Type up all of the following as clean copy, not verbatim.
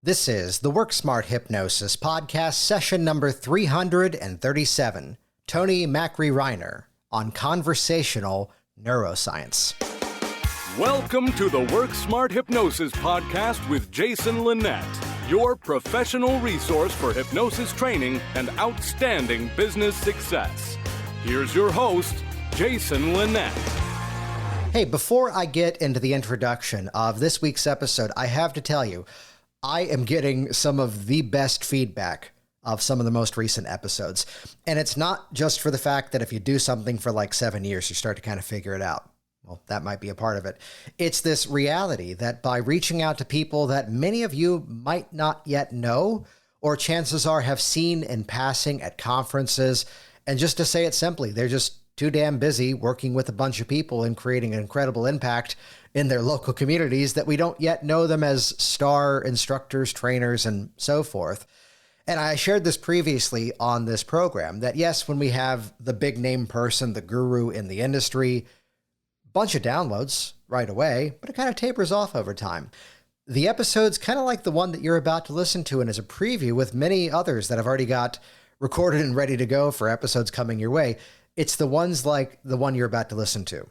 This is the Work Smart Hypnosis podcast, session number 337. Toni Macri-Reiner on Conversational Neuroscience. Welcome to the Work Smart Hypnosis podcast with Jason Linett, your professional resource for hypnosis training and outstanding business success. Here's your host, Jason Linett. Hey, before I get into the introduction of this week's episode, I have to tell you, I am getting some of the best feedback of some of the most recent episodes. And it's not just for the fact that if you do something for like 7 years, you start to kind of figure it out. Well, that might be a part of it. It's this reality that by reaching out to people that many of you might not yet know, or chances are have seen in passing at conferences, and just to say it simply, they're just too damn busy working with a bunch of people and creating an incredible impact in their local communities that we don't yet know them as star instructors, trainers, and so forth. And I shared this previously on this program that yes, when we have the big name person, the guru in the industry, bunch of downloads right away, but it kind of tapers off over time. The episode's kind of like the one that you're about to listen to and is a preview with many others that I've already got recorded and ready to go for episodes coming your way. It's the ones like the one you're about to listen to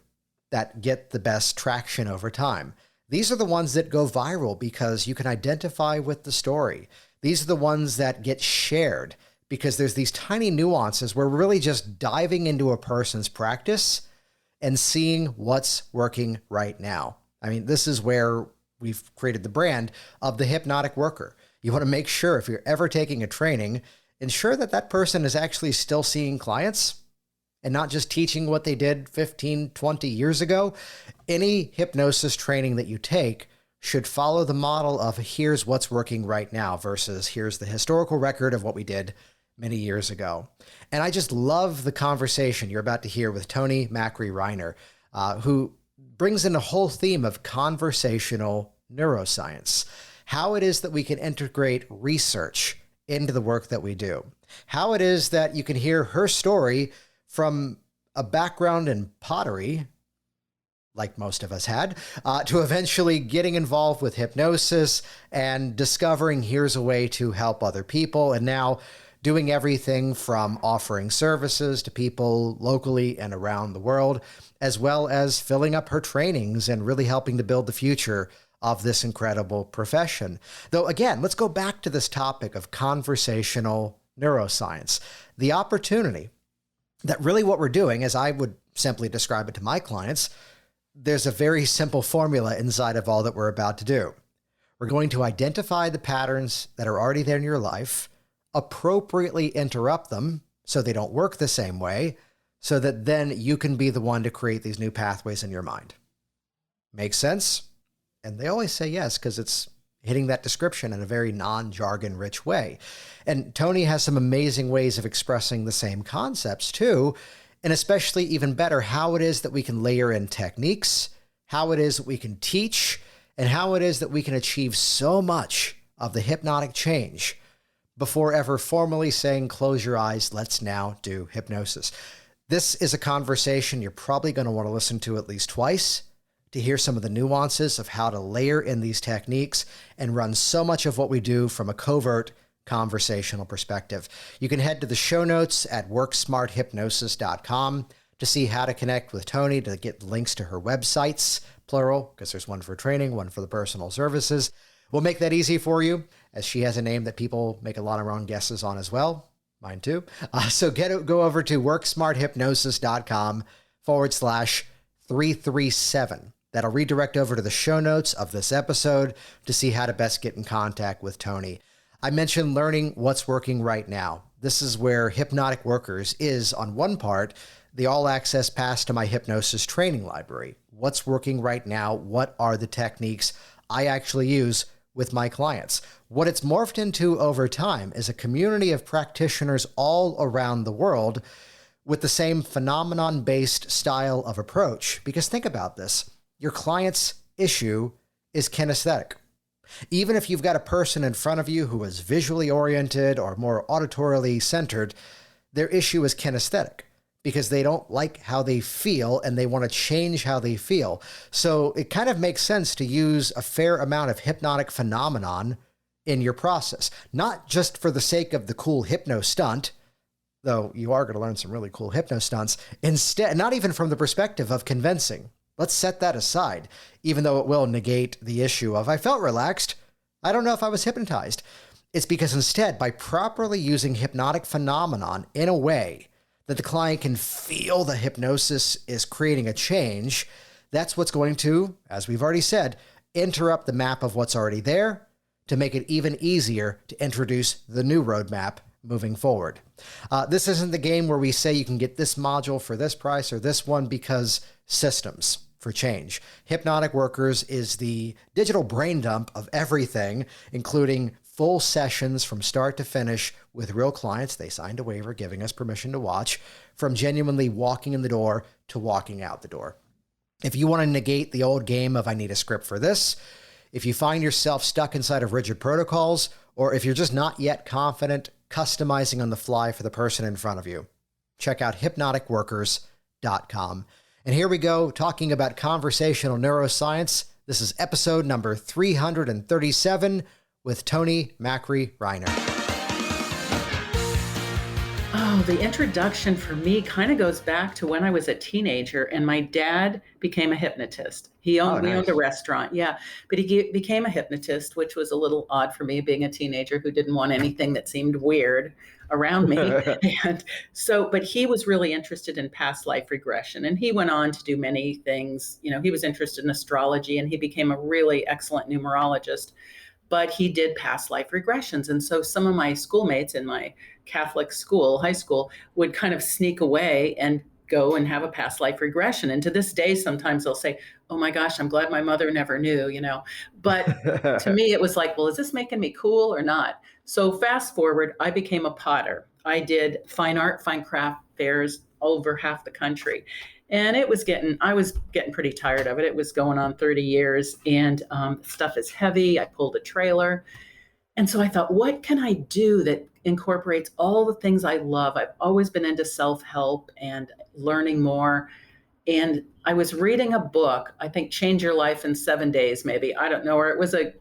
that get the best traction over time. These are the ones that go viral because you can identify with the story. These are the ones that get shared because there's these tiny nuances where we're really just diving into a person's practice and seeing what's working right now. I mean, this is where we've created the brand of the hypnotic worker. You want to make sure if you're ever taking a training, ensure that that person is actually still seeing clients and not just teaching what they did 15, 20 years ago. Any hypnosis training that you take should follow the model of here's what's working right now versus here's the historical record of what we did many years ago. And I just love the conversation you're about to hear with Toni Macri-Reiner, who brings in a whole theme of conversational neuroscience, how it is that we can integrate research into the work that we do, how it is that you can hear her story from a background in pottery, like most of us had, to eventually getting involved with hypnosis and discovering here's a way to help other people, and now doing everything from offering services to people locally and around the world, as well as filling up her trainings and really helping to build the future of this incredible profession. Though again, let's go back to this topic of conversational neuroscience, the opportunity that really what we're doing, as I would simply describe it to my clients, there's a very simple formula inside of all that we're about to do. We're going to identify the patterns that are already there in your life, appropriately interrupt them so they don't work the same way, so that then you can be the one to create these new pathways in your mind. Make sense? And they always say yes, because it's hitting that description in a very non-jargon rich way. And Toni has some amazing ways of expressing the same concepts too, and especially even better, how it is that we can layer in techniques, how it is that we can teach, and how it is that we can achieve so much of the hypnotic change before ever formally saying, close your eyes, let's now do hypnosis. This is a conversation you're probably going to want to listen to at least twice to hear some of the nuances of how to layer in these techniques and run so much of what we do from a covert conversational perspective. You can head to the show notes at worksmarthypnosis.com to see how to connect with Toni, to get links to her websites, plural, because there's one for training, one for the personal services. We'll make that easy for you, as she has a name that people make a lot of wrong guesses on as well. Mine too. So go over to worksmarthypnosis.com/337. That'll redirect over to the show notes of this episode to see how to best get in contact with Toni. I mentioned learning what's working right now. This is where Hypnotic Workers is, on one part, the all-access pass to my hypnosis training library. What's working right now? What are the techniques I actually use with my clients? What it's morphed into over time is a community of practitioners all around the world with the same phenomenon-based style of approach. Because think about this. Your client's issue is kinesthetic. Even if you've got a person in front of you who is visually oriented or more auditorily centered, their issue is kinesthetic because they don't like how they feel and they want to change how they feel. So it kind of makes sense to use a fair amount of hypnotic phenomenon in your process, not just for the sake of the cool hypno stunt, though you are going to learn some really cool hypno stunts. Instead, not even from the perspective of convincing. Let's set that aside, even though it will negate the issue of I felt relaxed. I don't know if I was hypnotized. It's because instead, by properly using hypnotic phenomenon in a way that the client can feel the hypnosis is creating a change, that's what's going to, as we've already said, interrupt the map of what's already there to make it even easier to introduce the new roadmap moving forward. This isn't the game where we say you can get this module for this price or this one because systems for change. Hypnotic Workers is the digital brain dump of everything, including full sessions from start to finish with real clients. They signed a waiver giving us permission to watch, from genuinely walking in the door to walking out the door. If you want to negate the old game of I need a script for this, if you find yourself stuck inside of rigid protocols, or if you're just not yet confident customizing on the fly for the person in front of you, check out hypnoticworkers.com. And here we go, talking about conversational neuroscience. This is episode number 337 with Toni Macri-Reiner. Oh, the introduction for me kind of goes back to when I was a teenager and my dad became a hypnotist. We owned a restaurant, yeah, but he became a hypnotist, which was a little odd for me being a teenager who didn't want anything that seemed weird around me. But he was really interested in past life regression, and he went on to do many things. You know, he was interested in astrology and he became a really excellent numerologist, but he did past life regressions. And so some of my schoolmates in my Catholic school, high school, would kind of sneak away and go and have a past life regression. And to this day, sometimes they'll say, oh my gosh, I'm glad my mother never knew, you know. But to me, it was like, well, is this making me cool or not? So fast forward, I became a potter. I did fine art, fine craft fairs all over half the country. And I was getting pretty tired of it. It was going on 30 years and stuff is heavy. I pulled a trailer. And so I thought, what can I do that incorporates all the things I love? I've always been into self-help and learning more. And I was reading a book, I think Change Your Life in 7 Days, maybe. I don't know, or it was a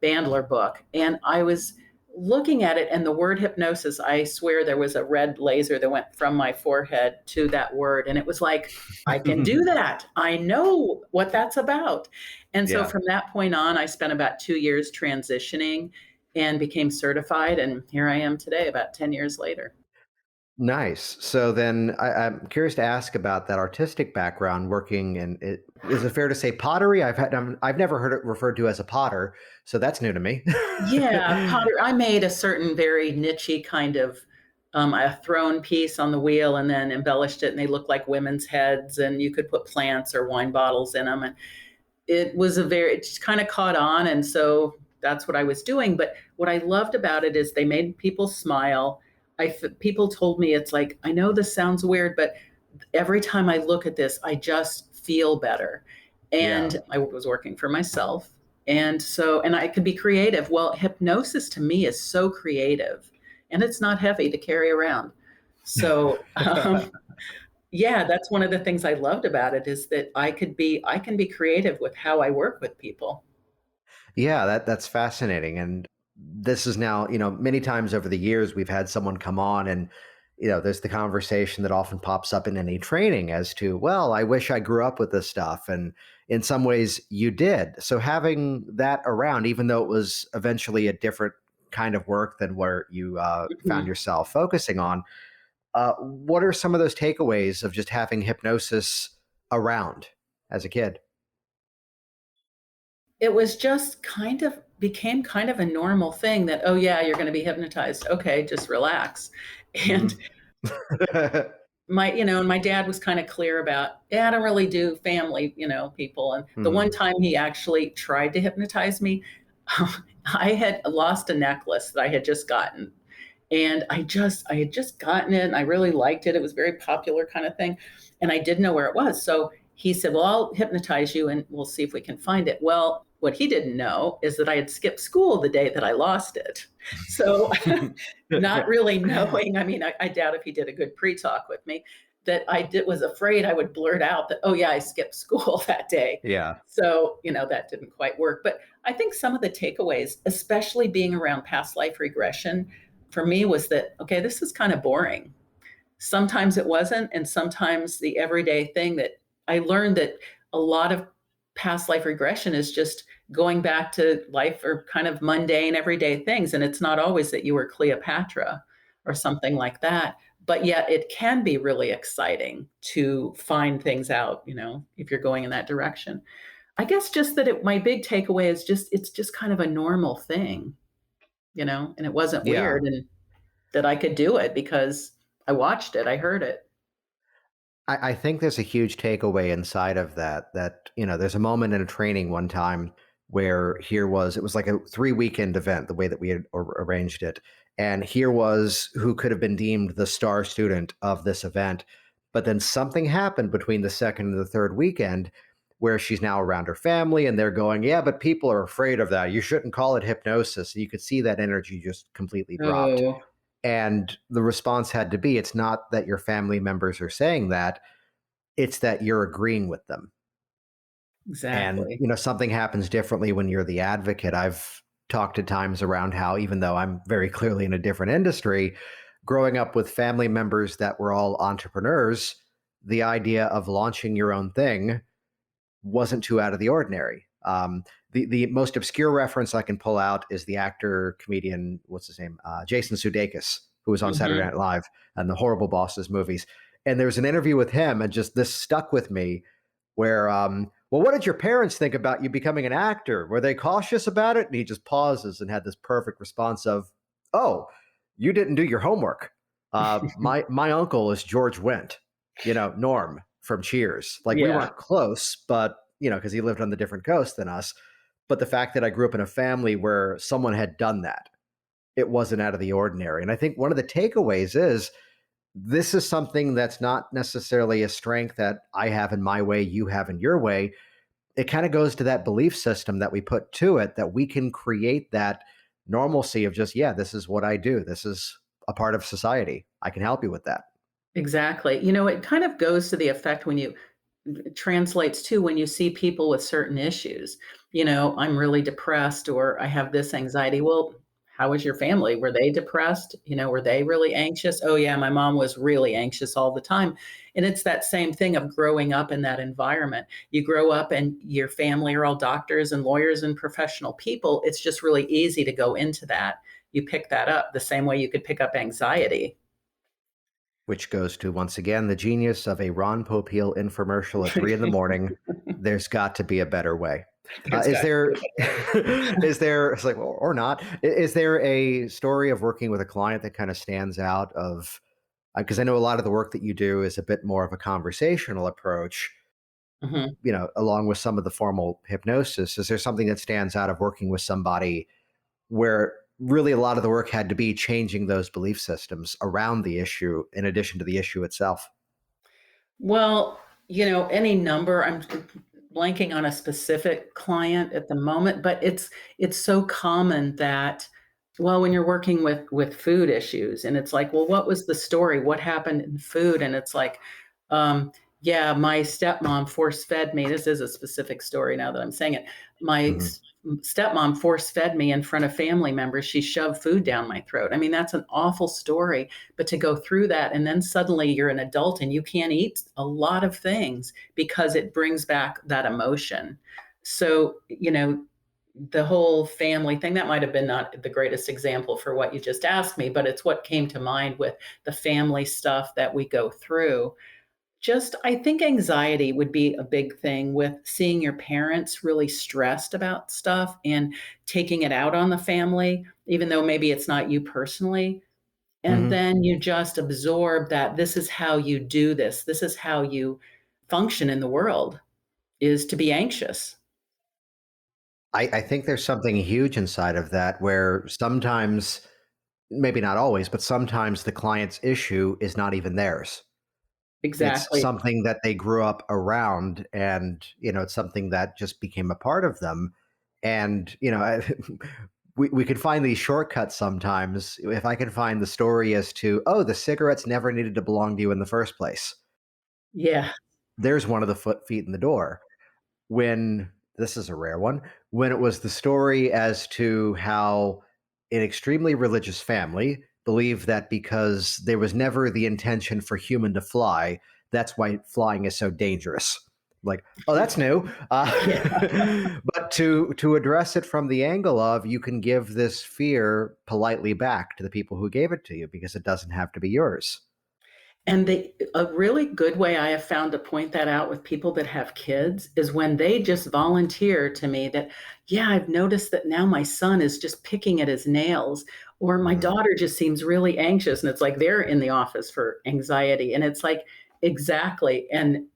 Bandler book. And I was looking at it and the word hypnosis, I swear there was a red laser that went from my forehead to that word. And it was like, I can do that. I know what that's about. And so from that point on, I spent about 2 years transitioning and became certified. And here I am today, about 10 years later. Nice. So then I'm curious to ask about that artistic background working in it. Is it fair to say pottery? I've never heard it referred to as a potter, so that's new to me. Yeah, potter. I made a certain very niche-y kind of a throne piece on the wheel and then embellished it, and they look like women's heads, and you could put plants or wine bottles in them. And it just kind of caught on, and so that's what I was doing. But what I loved about it is they made people smile. People told me, it's like, I know this sounds weird, but every time I look at this, I just feel better. And I was working for myself. And I could be creative. Well, hypnosis to me is so creative and it's not heavy to carry around. So, that's one of the things I loved about it is that I can be creative with how I work with people. Yeah, that's fascinating. And this is now, many times over the years, we've had someone come on and, there's the conversation that often pops up in any training as to, well, I wish I grew up with this stuff. And in some ways you did. So having that around, even though it was eventually a different kind of work than where you found yourself focusing on, what are some of those takeaways of just having hypnosis around as a kid? It was just became kind of a normal thing that, oh yeah, you're going to be hypnotized. Okay, just relax. And my dad was kind of clear about, I don't really do family, people. And the one time he actually tried to hypnotize me, I had lost a necklace that I had just gotten. And I had just gotten it and I really liked it. It was a very popular kind of thing. And I didn't know where it was. So he said, well, I'll hypnotize you and we'll see if we can find it. Well, what he didn't know is that I had skipped school the day that I lost it. So not really knowing, I doubt if he did a good pre-talk with me, that was afraid I would blurt out that, oh yeah, I skipped school that day. Yeah. So, that didn't quite work. But I think some of the takeaways, especially being around past life regression, for me was that, okay, this is kind of boring. Sometimes it wasn't. And sometimes the everyday thing that I learned that a lot of past life regression is just going back to life or kind of mundane everyday things. And it's not always that you were Cleopatra or something like that. But yet it can be really exciting to find things out, if you're going in that direction. I guess just that my big takeaway is it's just kind of a normal thing, and it wasn't Yeah. weird, and that I could do it because I watched it, I heard it. I think there's a huge takeaway inside of that, there's a moment in a training one time where it was like a 3-weekend event, the way that we had arranged it. And here was who could have been deemed the star student of this event. But then something happened between the second and the third weekend where she's now around her family and they're going, yeah, but people are afraid of that. You shouldn't call it hypnosis. And you could see that energy just completely dropped. Oh, And the response had to be, it's not that your family members are saying that, it's that you're agreeing with them. And, exactly. something happens differently when you're the advocate. I've talked at times around how, even though I'm very clearly in a different industry, growing up with family members that were all entrepreneurs, the idea of launching your own thing wasn't too out of the ordinary. The most obscure reference I can pull out is the actor, comedian, what's his name? Jason Sudeikis, who was on Saturday Mhm. Night Live and the Horrible Bosses movies. And there was an interview with him, and just this stuck with me where, well, what did your parents think about you becoming an actor? Were they cautious about it? And he just pauses and had this perfect response of, oh, you didn't do your homework. My uncle is George Wendt, Norm from Cheers. Like, we Yeah, weren't close, but, because he lived on the different coast than us. But the fact that I grew up in a family where someone had done that, it wasn't out of the ordinary. And I think one of the takeaways is this is something that's not necessarily a strength that I have in my way, you have in your way. It kind of goes to that belief system that we put to it, that we can create that normalcy of just, yeah, this is what I do. This is a part of society. I can help you with that. exactly. It kind of goes to the effect when you it translates to when you see people with certain issues. I'm really depressed or I have this anxiety. Well, how was your family? Were they depressed? Were they really anxious? Oh, yeah, my mom was really anxious all the time. And it's that same thing of growing up in that environment. You grow up and your family are all doctors and lawyers and professional people. It's just really easy to go into that. You pick that up the same way you could pick up anxiety. Which goes to, once again, the genius of a Ron Popeil infomercial at 3 in the morning. There's got to be a better way. There's Is got there, is there, it's like, well, or not, is there a story of working with a client that kind of stands out of, because I know a lot of the work that you do is a bit more of a conversational approach, Mhm. along with some of the formal hypnosis. Is there something that stands out of working with somebody where really a lot of the work had to be changing those belief systems around the issue in addition to the issue itself? Well, any number. I'm blanking on a specific client at the moment, but it's so common that, well, when you're working with food issues, and it's like, well, what was the story? What happened in food? And it's like, um, yeah, my stepmom force fed me. This is a specific story now that I'm saying it. My Hmm. stepmom force fed me in front of family members. She shoved food down my throat. I mean, that's an awful story, but to go through that and then suddenly you're an adult and you can't eat a lot of things because it brings back that emotion. So, the whole family thing, that might have been not the greatest example for what you just asked me, but it's what came to mind with the family stuff that we go through. Just, I think anxiety would be a big thing with seeing your parents really stressed about stuff and taking it out on the family, even though maybe it's not you personally. And Hmm. then you just absorb that this is how you do this. This is how you function in the world, is to be anxious. I think there's something huge inside of that where sometimes, maybe not always, but sometimes the client's issue is not even theirs. It's Exactly. something that they grew up around, and it's something that just became a part of them. And we could find these shortcuts sometimes. If I can find the story as to, oh, the cigarettes never needed to belong to you in the first place, Yeah. There's one of the feet in the door. When this is a rare one, when it was the story as to how an extremely religious family believed that because there was never the intention for human to fly, that's why flying is so dangerous. Like, oh, that's new. Yeah. But to address it from the angle of you can give this fear politely back to the people who gave it to you because it doesn't have to be yours. And a really good way I have found to point that out with people that have kids is when they just volunteer to me that, yeah, I've noticed that now my son is just picking at his nails, or my Mhm. daughter just seems really anxious. And it's like they're in the office for anxiety. And it's like, exactly. And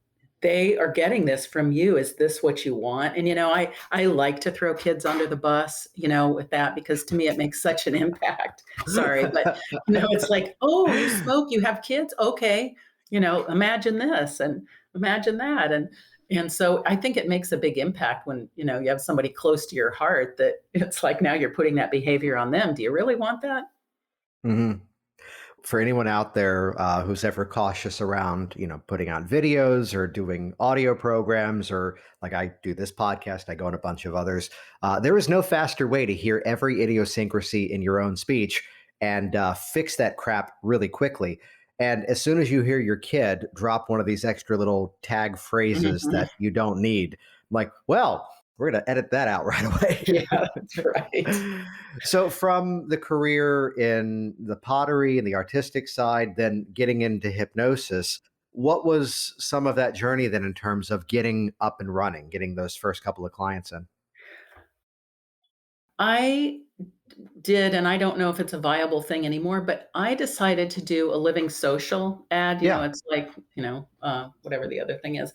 they are getting this from you. Is this what you want? And, I like to throw kids under the bus, with that, because to me, it makes such an impact. Sorry, but it's like, "Oh, you smoke, you have kids? Okay, imagine this and imagine that." And so I think it makes a big impact when, you have somebody close to your heart that it's like now you're putting that behavior on them. Do you really want that? Mhm. For anyone out there who's ever cautious around, putting on videos or doing audio programs, or like I do this podcast, I go on a bunch of others. There is no faster way to hear every idiosyncrasy in your own speech and fix that crap really quickly. And as soon as you hear your kid drop one of these extra little tag phrases Mhm. that you don't need, I'm like, well, we're going to edit that out right away. Yeah, that's right. So, from the career in the pottery and the artistic side, then getting into hypnosis, what was some of that journey then in terms of getting up and running, getting those first couple of clients in? I did, and I don't know if it's a viable thing anymore, but I decided to do a living social ad. Yeah. It's like, whatever the other thing is.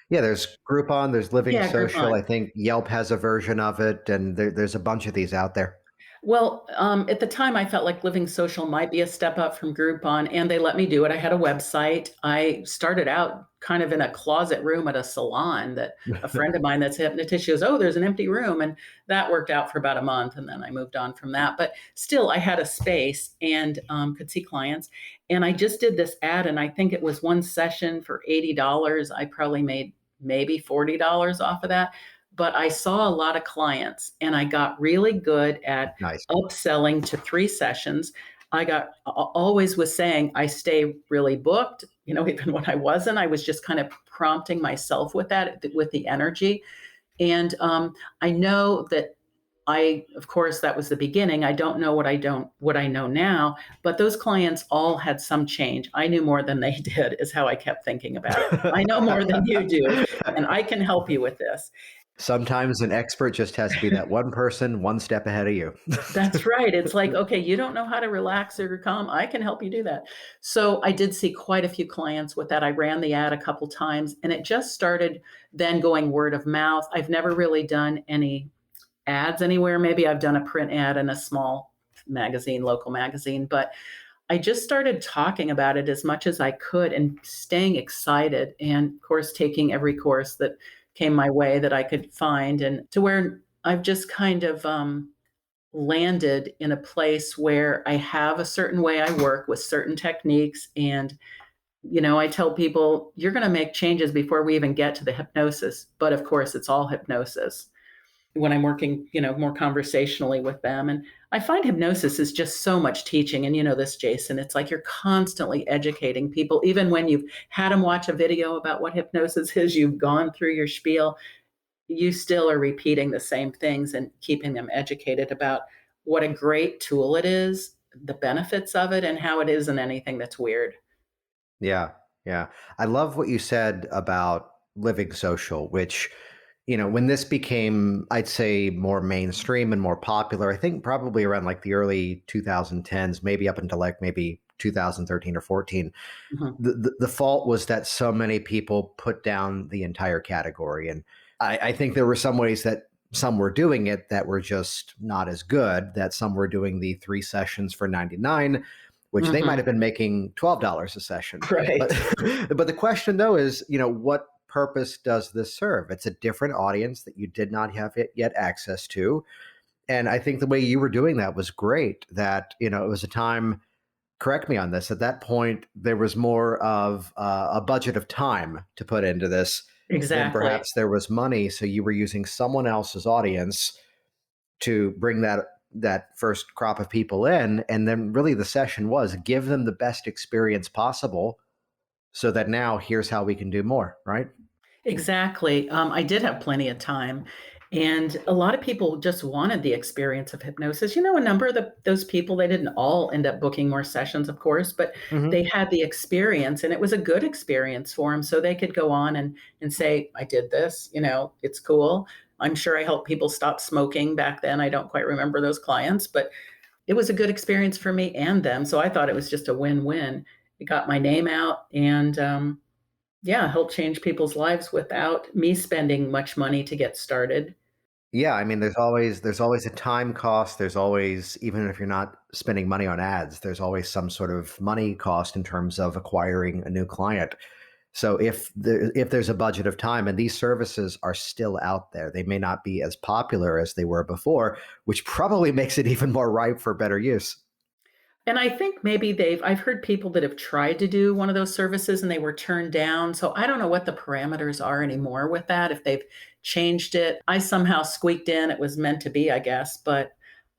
Yeah. There's Groupon, there's Living Yeah, Social. Groupon. I think Yelp has a version of it, and there's a bunch of these out there. Well, at the time, I felt like Living Social might be a step up from Groupon, and they let me do it. I had a website. I started out kind of in a closet room at a salon that a friend of mine that's a hypnotist, she goes, "Oh, there's an empty room." And that worked out for about a month. And then I moved on from that. But still, I had a space and could see clients. And I just did this ad, and I think it was one session for $80. I probably made maybe $40 off of that, but I saw a lot of clients and I got really good at Nice. upselling to 3 sessions. I got always was saying I stay really booked, even when I wasn't. I was just kind of prompting myself with that, with the energy. And I know that of course, that was the beginning. I don't know what I know now, but those clients all had some change. I knew more than they did, is how I kept thinking about it. I know more than you do, and I can help you with this. Sometimes an expert just has to be that one person one step ahead of you. That's right. It's like, okay, you don't know how to relax or calm. I can help you do that. So I did see quite a few clients with that. I ran the ad a couple times and it just started then going word of mouth. I've never really done any ads anywhere. Maybe I've done a print ad in a small magazine, local magazine, but I just started talking about it as much as I could and staying excited. And of course, taking every course that came my way that I could find, and to where I've just kind of landed in a place where I have a certain way I work with certain techniques. And, I tell people, you're going to make changes before we even get to the hypnosis. But of course, it's all hypnosis when I'm working, more conversationally with them. And I find hypnosis is just so much teaching. And you know this, Jason, it's like you're constantly educating people. Even when you've had them watch a video about what hypnosis is, you've gone through your spiel, you still are repeating the same things and keeping them educated about what a great tool it is, the benefits of it, and how it isn't anything that's weird. Yeah, yeah. I love what you said about Living Social, which, when this became, I'd say, more mainstream and more popular, I think probably around like the early 2010s, maybe up until like maybe 2013 or 14, Mhm. the fault was that so many people put down the entire category. And I think there were some ways that some were doing it that were just not as good, that some were doing the 3 sessions for 99, which they might Mhm. have been making $12 a session. But Right. but the question though is, what purpose does this serve? It's a different audience that you did not have yet access to. And I think the way you were doing that was great. That, it was a time correct me on this, at that point, there was more of a budget of time to put into this than Exactly. perhaps there was money. So you were using someone else's audience to bring that first crop of people in. And then really the session was give them the best experience possible so that now here's how we can do more, right? Exactly. I did have plenty of time. And a lot of people just wanted the experience of hypnosis. A number of those people, they didn't all end up booking more sessions, of course, but Hmm. they had the experience and it was a good experience for them. So they could go on and say, I did this, it's cool. I'm sure I helped people stop smoking back then. I don't quite remember those clients, but it was a good experience for me and them. So I thought it was just a win win. It got my name out and, yeah, help change people's lives without me spending much money to get started. Yeah, I mean, there's always a time cost. There's always, even if you're not spending money on ads, there's always some sort of money cost in terms of acquiring a new client. So if there's a budget of time, and these services are still out there, they may not be as popular as they were before, which probably makes it even more ripe for better use. And I think maybe I've heard people that have tried to do one of those services and they were turned down. So I don't know what the parameters are anymore with that, if they've changed it. I somehow squeaked in. It was meant to be, I guess. But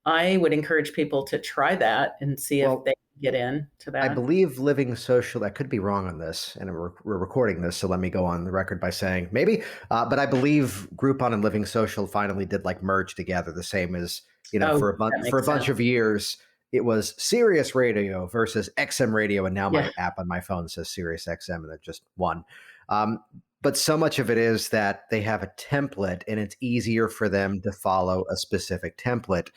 I would encourage people to try that and see if Well, they can get into I that. believe Living Social, I could be wrong on this, and we're recording this, so let me go on the record by saying maybe, but I believe Groupon and Living Social finally did like merge together, the same as, Oh, for that for a makes bunch sense. of years, it was Sirius Radio versus XM Radio, and now Yeah. my app on my phone says Sirius XM, and they're just one. Um, but so much of it is that they have a template, and it's easier for them to follow a specific template.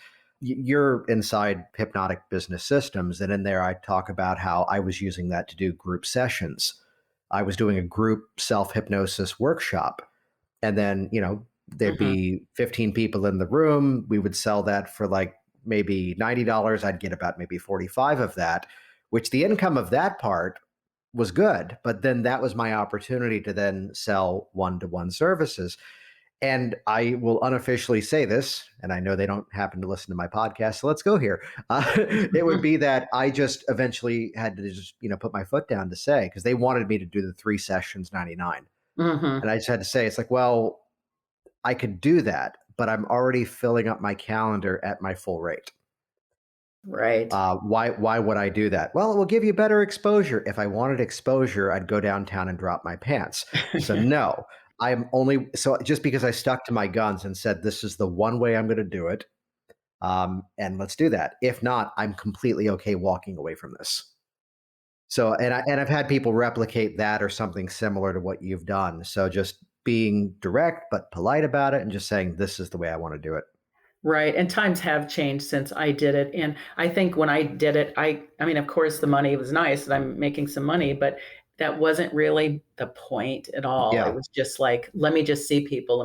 You're inside hypnotic business systems, and in there I talk about how I was using that to do group sessions. I was doing a group self-hypnosis workshop, and then there'd Hmm. be 15 people in the room. We would sell that for like maybe $90. I'd get about maybe 45 of that, which the income of that part was good, but then that was my opportunity to then sell one-to-one services. And I will unofficially say this, and I know they don't happen to listen to my podcast, so let's go here. It would be that I just eventually had to just, put my foot down to say, because they wanted me to do the 3 sessions 99. Hmm. And I just had to say, it's like, well, I could do that, but I'm already filling up my calendar at my full rate. Right. Why would I do that? Well, it will give you better exposure. If I wanted exposure, I'd go downtown and drop my pants. So no, I'm only so just because I stuck to my guns and said this is the one way I'm going to do it, and let's do that. If not, I'm completely okay walking away from this. So, and I've had people replicate that or something similar to what you've done. So just being direct but polite about it and just saying this is the way I want to do it. Right, and times have changed since I did it, and I think when I did it, I mean, of course, the money was nice, and I'm making some money, but that wasn't really the point at all. It Yeah. was just like, let me just see people,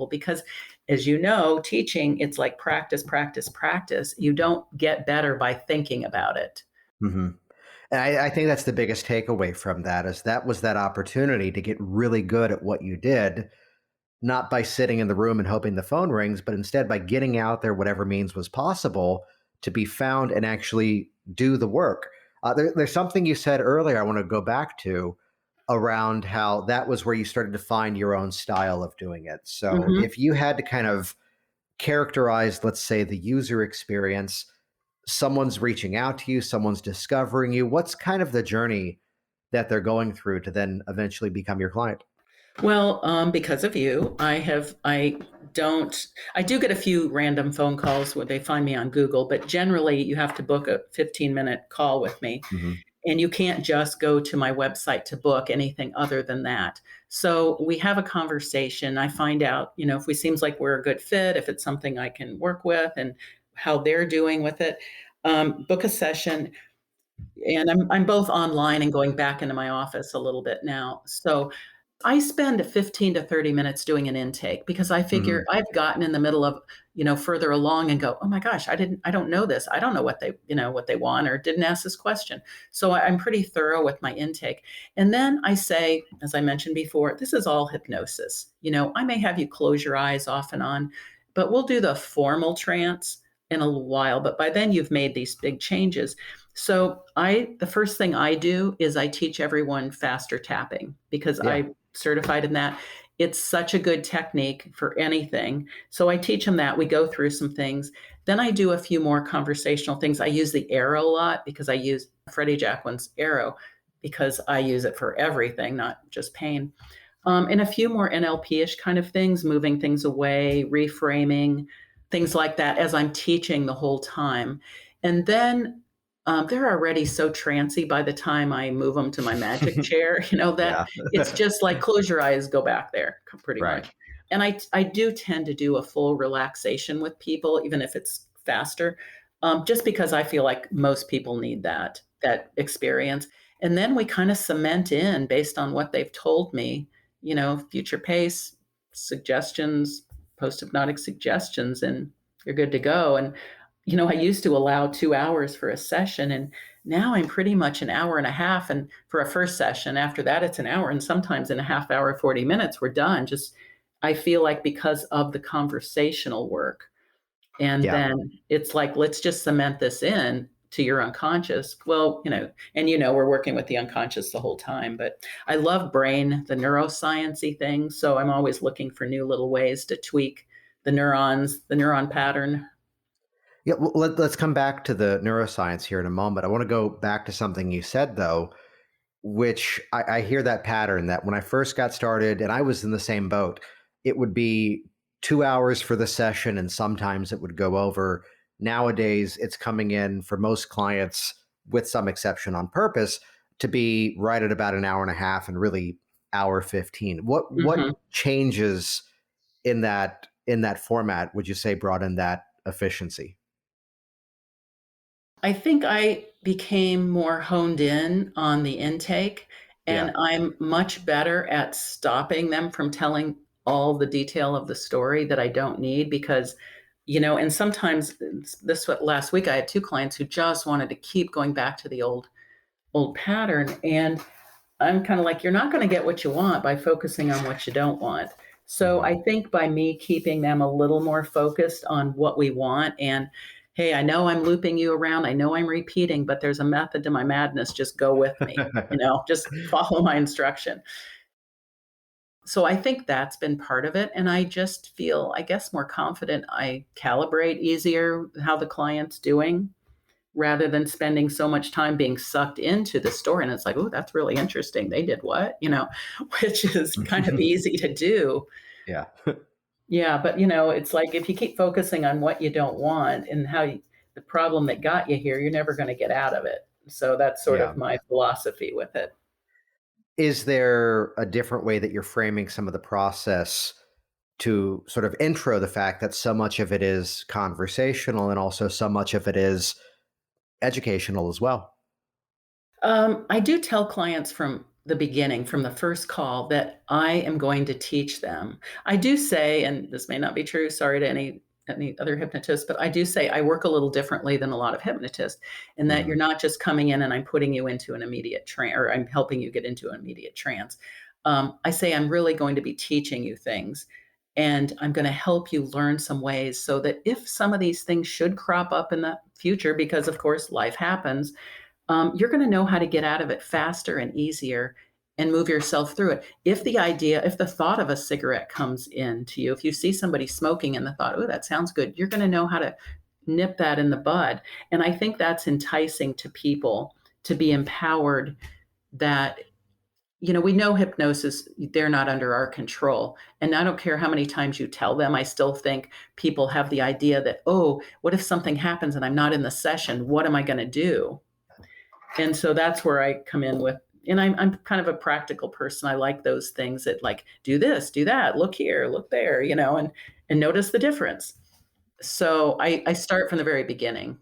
because as you know, teaching, it's like practice, practice, practice. You don't get better by thinking about it. Hmm. And I think that's the biggest takeaway from that is that was that opportunity to get really good at what you did, not by sitting in the room and hoping the phone rings, but instead by getting out there, whatever means was possible to be found and actually do the work. There's something you said earlier I want to go back to around how that was where you started to find your own style of doing it. So Mhm. if you had to kind of characterize, let's say, the user experience, someone's reaching out to you, someone's discovering you, what's kind of the journey that they're going through to then eventually become your client? Well, because of you, I do get a few random phone calls where they find me on Google, but generally you have to book a 15-minute call with me. Hmm. And you can't just go to my website to book anything other than that. So we have a conversation. I find out, if we seems like we're a good fit, if it's something I can work with and how they're doing with it. Book a session. And I'm both online and going back into my office a little bit now. So I spend 15 to 30 minutes doing an intake because I figure Hmm. I've gotten in the middle of, further along and go, oh my gosh, I don't know this. I don't know what they want or didn't ask this question. So I'm pretty thorough with my intake. And then I say, as I mentioned before, this is all hypnosis. I may have you close your eyes off and on, but we'll do the formal trance in a little while. But by then you've made these big changes. So the first thing I do is I teach everyone faster tapping because Yeah. I'm certified in that. It's such a good technique for anything. So I teach them that. We go through some things. Then I do a few more conversational things. I use the arrow a lot because I use Freddie Jacquin's arrow because I use it for everything, not just pain. And a few more NLP-ish kind of things, moving things away, reframing, things like that as I'm teaching the whole time. And then they're already so trancy by the time I move them to my magic chair, that Yeah. it's just like close your eyes, go back there, pretty Right. much. And I do tend to do a full relaxation with people, even if it's faster, just because I feel like most people need that experience. And then we kind of cement in based on what they've told me, future pace, suggestions, post-hypnotic suggestions, and you're good to go. And I used to allow 2 hours for a session, and now I'm pretty much an hour and a half. And for a first session, after that, it's an hour, and sometimes in a half hour, 40 minutes, we're done. Just, I feel like because of the conversational work. And Yeah. then it's like, let's just cement this in to your unconscious. Well, and we're working with the unconscious the whole time, but I love the neuroscience-y things. So I'm always looking for new little ways to tweak the neurons, the neuron pattern. Yeah, well, let's come back to the neuroscience here in a moment. I want to go back to something you said, though, which I hear that pattern that when I first got started, and I was in the same boat, it would be 2 hours for the session, and sometimes it would go over. Nowadays, it's coming in for most clients, with some exception on purpose, to be right at about an hour and a half and really hour 15. What changes in that format would you say brought in that efficiency? I think I became more honed in on the intake, Yeah. and I'm much better at stopping them from telling all the detail of the story that I don't need because, and sometimes last week I had 2 clients who just wanted to keep going back to the old pattern. And I'm kind of like, you're not going to get what you want by focusing on what you don't want. So I think by me keeping them a little more focused on what we want and, hey, I know I'm looping you around. I know I'm repeating, but there's a method to my madness. Just go with me, just follow my instruction. So I think that's been part of it. And I just feel, I guess, more confident. I calibrate easier how the client's doing rather than spending so much time being sucked into the story. And it's like, oh, that's really interesting. They did what, which is kind of easy to do. Yeah. Yeah. But, it's like if you keep focusing on what you don't want and the problem that got you here, you're never going to get out of it. So that's sort of my philosophy with it. Is there a different way that you're framing some of the process to sort of intro the fact that so much of it is conversational and also so much of it is educational as well? I do tell clients from the beginning, from the first call, that I am going to teach them. I do say, and this may not be true, sorry to any other hypnotist, but I do say I work a little differently than a lot of hypnotists in that you're not just coming in and I'm putting you into an immediate trance or I'm helping you get into an immediate trance. I say I'm really going to be teaching you things and I'm going to help you learn some ways so that if some of these things should crop up in the future, because of course life happens, you're going to know how to get out of it faster and easier and move yourself through it. If the thought of a cigarette comes in to you, if you see somebody smoking and the thought, oh, that sounds good, you're going to know how to nip that in the bud. And I think that's enticing to people to be empowered that, we know hypnosis, they're not under our control. And I don't care how many times you tell them, I still think people have the idea that, oh, what if something happens and I'm not in the session? What am I going to do? And so that's where I come in with, and I'm kind of a practical person. I like those things that like, do this, do that, look here, look there, and notice the difference. So I start from the very beginning.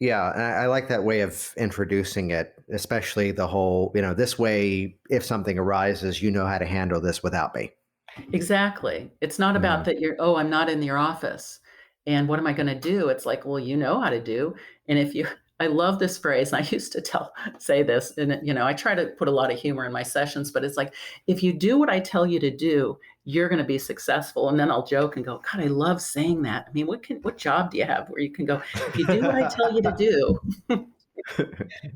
Yeah, and I like that way of introducing it, especially the whole, this way, if something arises, you know how to handle this without me. Exactly. It's not about that I'm not in your office. And what am I going to do? It's like, well, you know how to do. And I love this phrase. And I used to say this, and I try to put a lot of humor in my sessions, but it's like, if you do what I tell you to do, you're going to be successful. And then I'll joke and go, God, I love saying that. I mean, what job do you have where you can go, if you do what I tell you to do?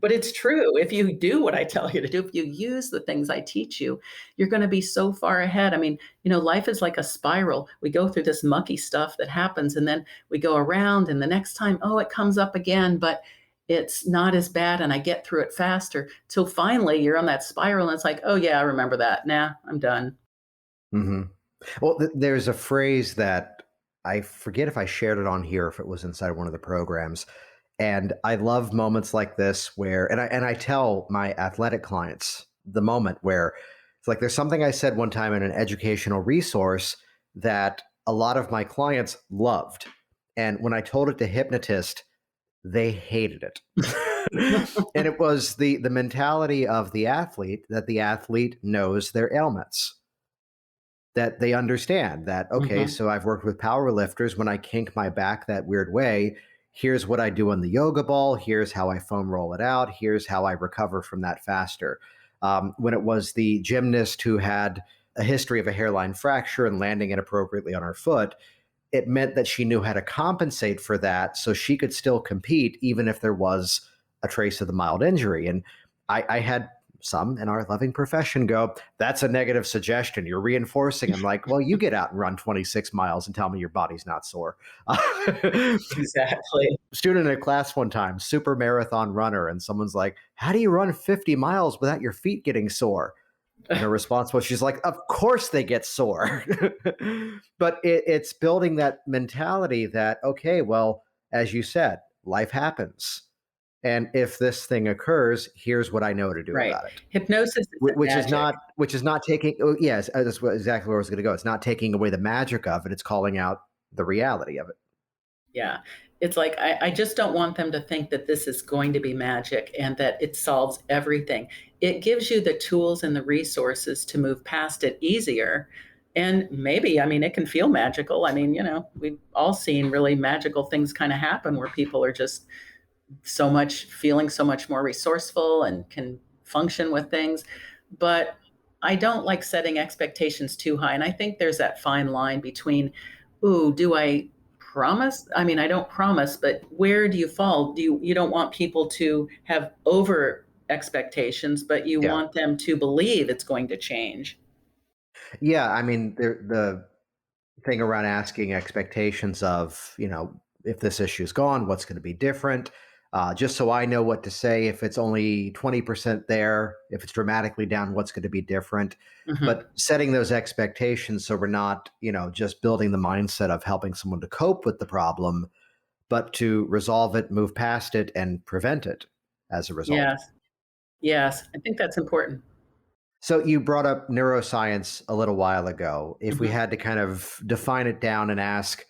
But it's true. If you do what I tell you to do, if you use the things I teach you, you're going to be so far ahead. I mean, life is like a spiral. We go through this mucky stuff that happens, and then we go around, and the next time, oh, it comes up again, but it's not as bad, and I get through it faster till finally you're on that spiral, and it's like, oh, yeah, I remember that. Nah, I'm done. Mm-hmm. Well, there's a phrase that I forget if I shared it on here, if it was inside one of the programs. And I love moments like this where, and I tell my athletic clients the moment where it's like, there's something I said one time in an educational resource that a lot of my clients loved. And when I told it to Hypnotist, they hated it. And it was the mentality of the athlete, that the athlete knows their ailments, that they understand that, okay, Mhm. so I've worked with power lifters. When I kink my back that weird way, here's what I do on the yoga ball. Here's how I foam roll it out. Here's how I recover from that faster. When it was the gymnast who had a history of a hairline fracture and landing inappropriately on her foot, it meant that she knew how to compensate for that so she could still compete, even if there was a trace of the mild injury. And I had some in our loving profession go, that's a negative suggestion. You're reinforcing. I'm like, well, you get out and run 26 miles and tell me your body's not sore. Exactly. Student in a class one time, super marathon runner, and someone's like, how do you run 50 miles without your feet getting sore? And her response was, she's like, of course they get sore. But it's building that mentality that, okay, well, as you said, life happens. And if this thing occurs, here's what I know to do Right. about it. Hypnosis isn't Which is magic. not taking, oh, yes, that's exactly where I was going to go. It's not taking away the magic of it. It's calling out the reality of it. Yeah. It's like, I just don't want them to think that this is going to be magic and that it solves everything. It gives you the tools and the resources to move past it easier. And maybe, I mean, it can feel magical. I mean, we've all seen really magical things kind of happen where people are just feeling so much more resourceful and can function with things. But I don't like setting expectations too high. And I think there's that fine line between, ooh, do I promise? I mean, I don't promise, but where do you fall? You don't want people to have over expectations, but you Yeah. want them to believe it's going to change. Yeah. I mean, the thing around asking expectations of, if this issue is gone, what's going to be different? Just so I know what to say. If it's only 20% there, if it's dramatically down, what's going to be different? Mhm. But setting those expectations so we're not, just building the mindset of helping someone to cope with the problem, but to resolve it, move past it, and prevent it as a result. Yes. Yes. I think that's important. So you brought up neuroscience a little while ago. If we Mhm. had to kind of define it down and ask,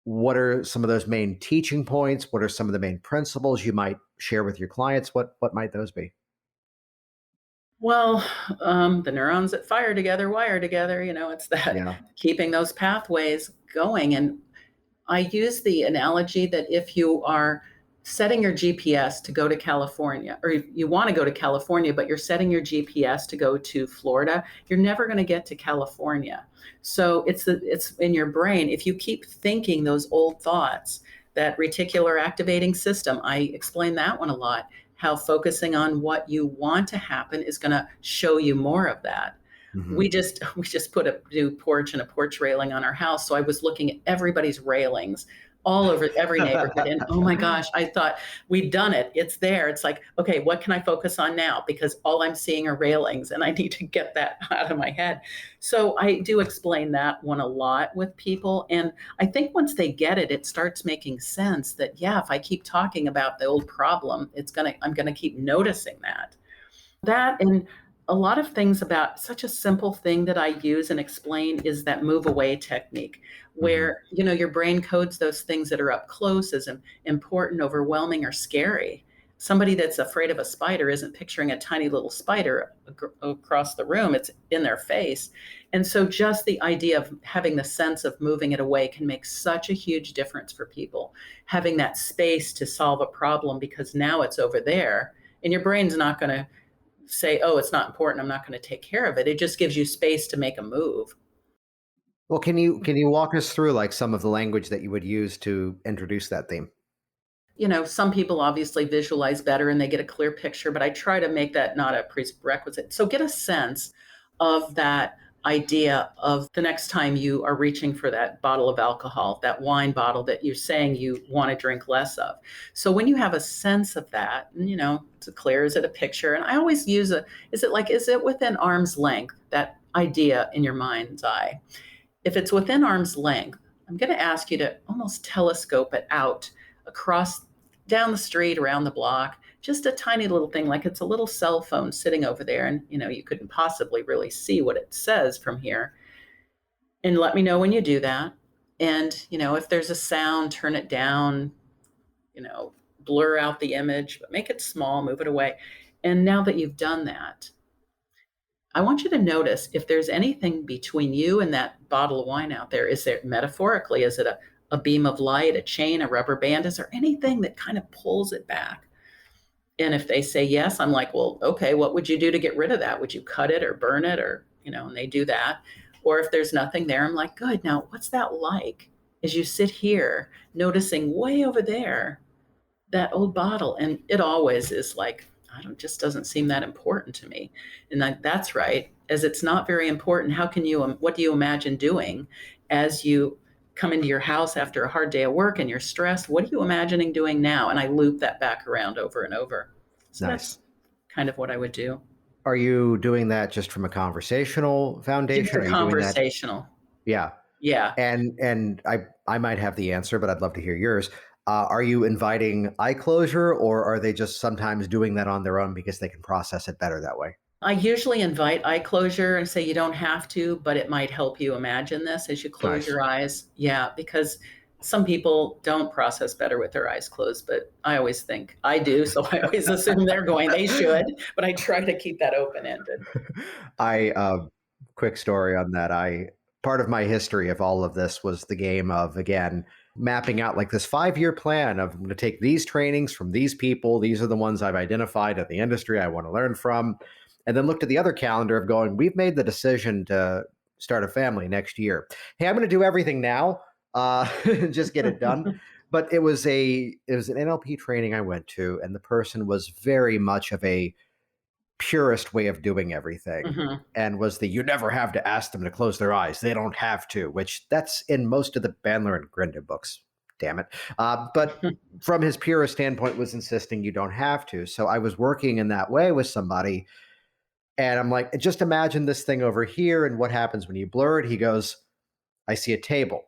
what are some of those main teaching points? What are some of the main principles you might share with your clients? What might those be? Well, the neurons that fire together wire together. It's that Yeah. keeping those pathways going. And I use the analogy that if you are setting your GPS to go to California, or you want to go to California, but you're setting your GPS to go to Florida, you're never going to get to California. So it's in your brain. If you keep thinking those old thoughts, that reticular activating system, I explain that one a lot, how focusing on what you want to happen is going to show you more of that. Hmm. We just put a new porch and a porch railing on our house. So I was looking at everybody's railings all over every neighborhood. And oh my gosh, I thought we'd done it. It's there. It's like, okay, what can I focus on now? Because all I'm seeing are railings and I need to get that out of my head. So I do explain that one a lot with people. And I think once they get it, it starts making sense that, yeah, if I keep talking about the old problem, I'm going to keep noticing that. That and a lot of things about such a simple thing that I use and explain is that move away technique, Hmm. where your brain codes those things that are up close as important, overwhelming, or scary. Somebody that's afraid of a spider isn't picturing a tiny little spider across the room, it's in their face. And so just the idea of having the sense of moving it away can make such a huge difference for people. Having that space to solve a problem because now it's over there and your brain's not going to say, oh, it's not important, I'm not going to take care of it. It just gives you space to make a move. Well, can you walk us through like some of the language that you would use to introduce that theme? Some people obviously visualize better and they get a clear picture, but I try to make that not a prerequisite. So get a sense of that idea of the next time you are reaching for that bottle of alcohol, that wine bottle that you're saying you want to drink less of. So when you have a sense of that, it's clear, is it a picture? And I always use is it within arm's length, that idea in your mind's eye? If it's within arm's length, I'm going to ask you to almost telescope it out across, down the street, around the block, just a tiny little thing, like it's a little cell phone sitting over there. And, you couldn't possibly really see what it says from here. And let me know when you do that. And, if there's a sound, turn it down, blur out the image, but make it small, move it away. And now that you've done that, I want you to notice if there's anything between you and that bottle of wine out there. Is there, metaphorically, is it a beam of light, a chain, a rubber band? Is there anything that kind of pulls it back? And if they say yes, I'm like, well, okay, what would you do to get rid of that? Would you cut it or burn it or, and they do that. Or if there's nothing there, I'm like, good. Now, what's that like as you sit here noticing way over there that old bottle? And it always is like, just doesn't seem that important to me. And that's right. As it's not very important, what do you imagine doing as you come into your house after a hard day of work and you're stressed? What are you imagining doing now? And I loop that back around over and over. So nice. That's kind of what I would do. Are you doing that just from a conversational foundation? Just a conversational. Yeah. Yeah. And I might have the answer, but I'd love to hear yours. Are you inviting eye closure, or are they just sometimes doing that on their own because they can process it better that way? I usually invite eye closure and say you don't have to, but it might help you imagine this as you close your eyes. Yeah, because some people don't process better with their eyes closed, but I always think I do. So I always assume they should, but I try to keep that open-ended. Quick story on that. Part of my history of all of this was the game of, again, mapping out like this 5-year plan of, I'm going to take these trainings from these people. These are the ones I've identified in the industry I want to learn from. And then looked at the other calendar of going, we've made the decision to start a family next year. Hey, I'm going to do everything now, just get it done. But it was an NLP training I went to, and the person was very much of a purist way of doing everything, and was you never have to ask them to close their eyes. They don't have to, which that's in most of the Bandler and Grinda books. Damn it. But from his purist standpoint was insisting you don't have to. So I was working in that way with somebody, and I'm like, just imagine this thing over here and what happens when you blur it. He goes, I see a table.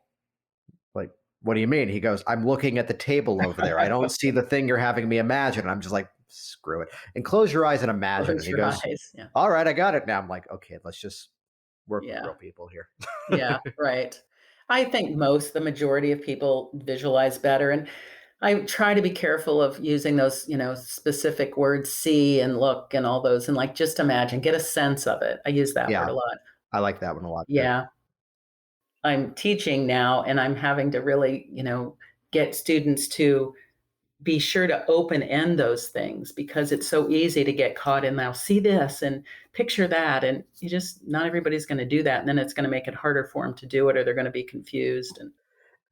Like, what do you mean? He goes, I'm looking at the table over there. I don't see the thing you're having me imagine. And I'm just like, screw it. And close your eyes and imagine. And he goes, all right, I got it now. I'm like, okay, let's just work with real people here. Yeah, right. I think the majority of people visualize better. And I try to be careful of using those, specific words, see and look and all those. And like, just imagine, get a sense of it. I use that word a lot. I like that one a lot. Yeah. I'm teaching now, and I'm having to really, get students to be sure to open end those things, because it's so easy to get caught in now, see this and picture that. And not everybody's going to do that. And then it's going to make it harder for them to do it, or they're going to be confused.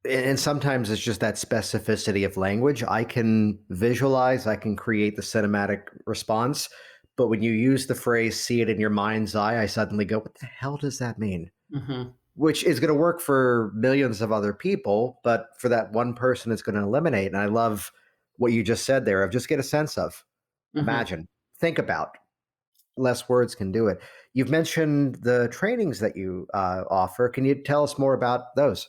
And sometimes it's just that specificity of language. I can visualize, I can create the cinematic response. But when you use the phrase, see it in your mind's eye, I suddenly go, what the hell does that mean? Which is going to work for millions of other people, but for that one person, it's going to eliminate. And I love what you just said there of just get a sense of, imagine, think about. Less words can do it. You've mentioned the trainings that you offer. Can you tell us more about those?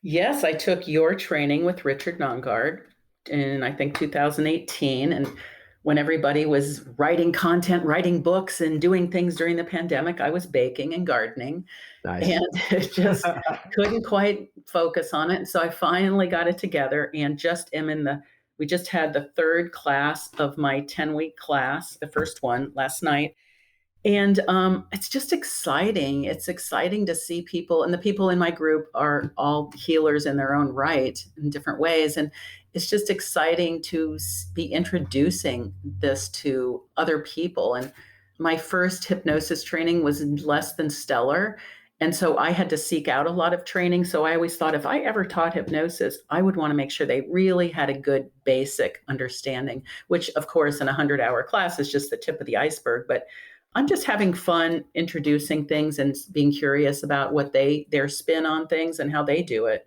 Yes, I took your training with Richard Nongard in, I think, 2018. And when everybody was writing content, writing books, and doing things during the pandemic, I was baking and gardening. Nice. And just couldn't quite focus on it. And so I finally got it together and we just had the third class of my 10-week class, the first one last night. And it's just exciting. It's exciting to see people, and the people in my group are all healers in their own right in different ways. And it's just exciting to be introducing this to other people. And my first hypnosis training was less than stellar. And so I had to seek out a lot of training. So I always thought if I ever taught hypnosis, I would want to make sure they really had a good basic understanding, which of course in a 100-hour class is just the tip of the iceberg. But I'm just having fun introducing things and being curious about what their spin on things and how they do it.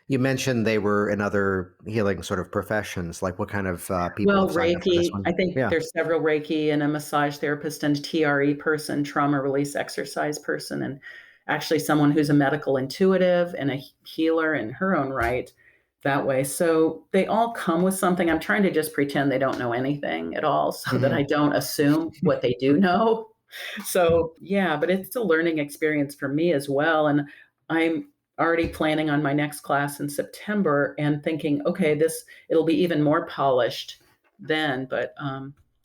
You mentioned they were in other healing sort of professions. Like what kind of people Well, have signed up for this Reiki, one? I think Yeah. there's several Reiki and a massage therapist and TRE person, trauma release exercise person, and actually someone who's a medical intuitive and a healer in her own right that way. So they all come with something. I'm trying to just pretend they don't know anything at all so that I don't assume what they do know. So yeah, but it's a learning experience for me as well. And I'm already planning on my next class in September and thinking, okay, it'll be even more polished then. But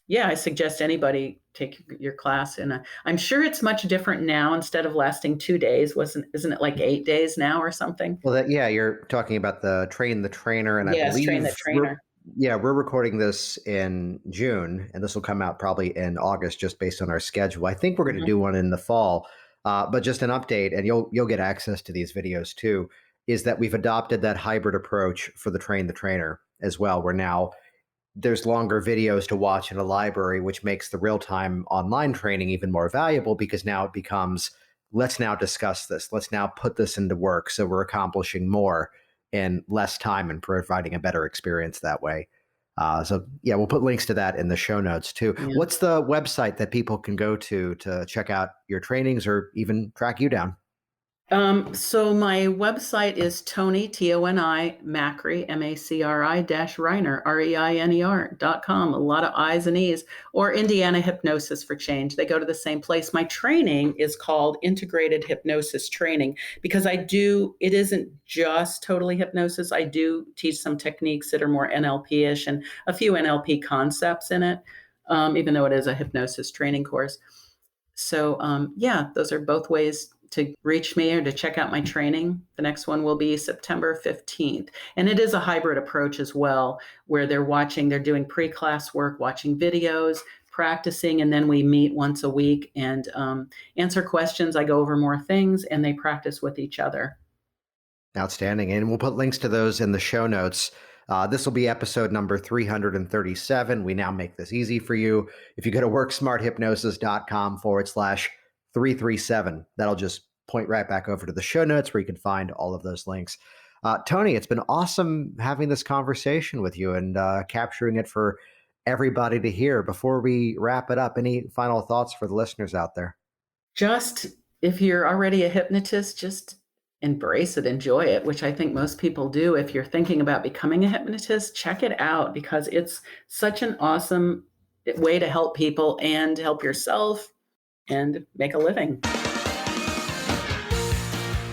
yeah, I suggest anybody take your class, and I'm sure it's much different now. Instead of lasting 2 days, isn't it like 8 days now or something? Well, you're talking about the Train the Trainer, and I Yes, believe Train the Trainer. we're recording this in June, and this will come out probably in August, just based on our schedule. I think we're going to do one in the fall, but just an update, and you'll get access to these videos too. Is that we've adopted that hybrid approach for the Train the Trainer as well. Where now there's longer videos to watch in a library, which makes the real-time online training even more valuable, because now it becomes, let's now discuss this. Let's now put this into work. So we're accomplishing more in less time and providing a better experience that way. So yeah, we'll put links to that in the show notes too. Yeah. What's the website that people can go to check out your trainings or even track you down? So my website is Toni, Toni Macri, Macri-Reiner, Reiner.com. A lot of I's and E's, or Indiana Hypnosis for Change. They go to the same place. My training is called Integrated Hypnosis Training because it isn't just totally hypnosis. I do teach some techniques that are more NLP-ish and a few NLP concepts in it, even though it is a hypnosis training course. So yeah, those are both ways to reach me or to check out my training. The next one will be September 15th. And it is a hybrid approach as well, where they're doing pre-class work, watching videos, practicing, and then we meet once a week and answer questions. I go over more things and they practice with each other. Outstanding. And we'll put links to those in the show notes. This will be episode number 337. We now make this easy for you. If you go to worksmarthypnosis.com/337, that'll just point right back over to the show notes where you can find all of those links. Toni, it's been awesome having this conversation with you and capturing it for everybody to hear. Before we wrap it up, any final thoughts for the listeners out there? Just, if you're already a hypnotist, just embrace it, enjoy it, which I think most people do. If you're thinking about becoming a hypnotist, check it out because it's such an awesome way to help people and help yourself and make a living.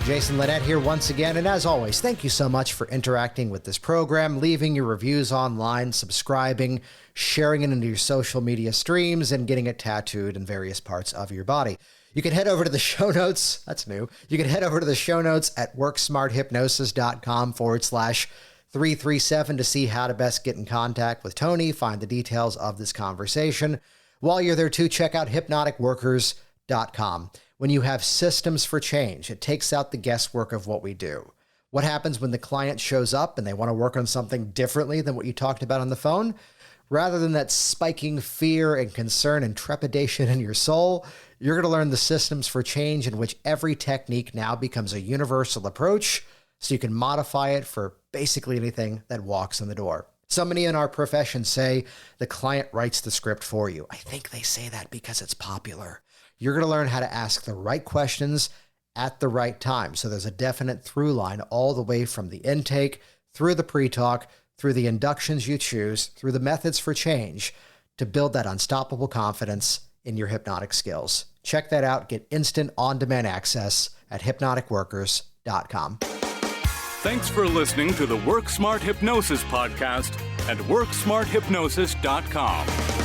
Jason Linett here once again, and as always, thank you so much for interacting with this program, leaving your reviews online, subscribing, sharing it into your social media streams, and getting it tattooed in various parts of your body. You can head over to the show notes. That's new. You can head over to the show notes at worksmarthypnosis.com/337 to see how to best get in contact with Toni, find the details of this conversation. While you're there too, check out hypnoticworkers.com. When you have systems for change, it takes out the guesswork of what we do. What happens when the client shows up and they want to work on something differently than what you talked about on the phone? Rather than that spiking fear and concern and trepidation in your soul, you're going to learn the systems for change in which every technique now becomes a universal approach, so you can modify it for basically anything that walks in the door. So many in our profession say the client writes the script for you. I think they say that because it's popular. You're going to learn how to ask the right questions at the right time. So there's a definite through line all the way from the intake, through the pre-talk, through the inductions you choose, through the methods for change to build that unstoppable confidence in your hypnotic skills. Check that out. Get instant on-demand access at hypnoticworkers.com. Thanks for listening to the Work Smart Hypnosis podcast at worksmarthypnosis.com.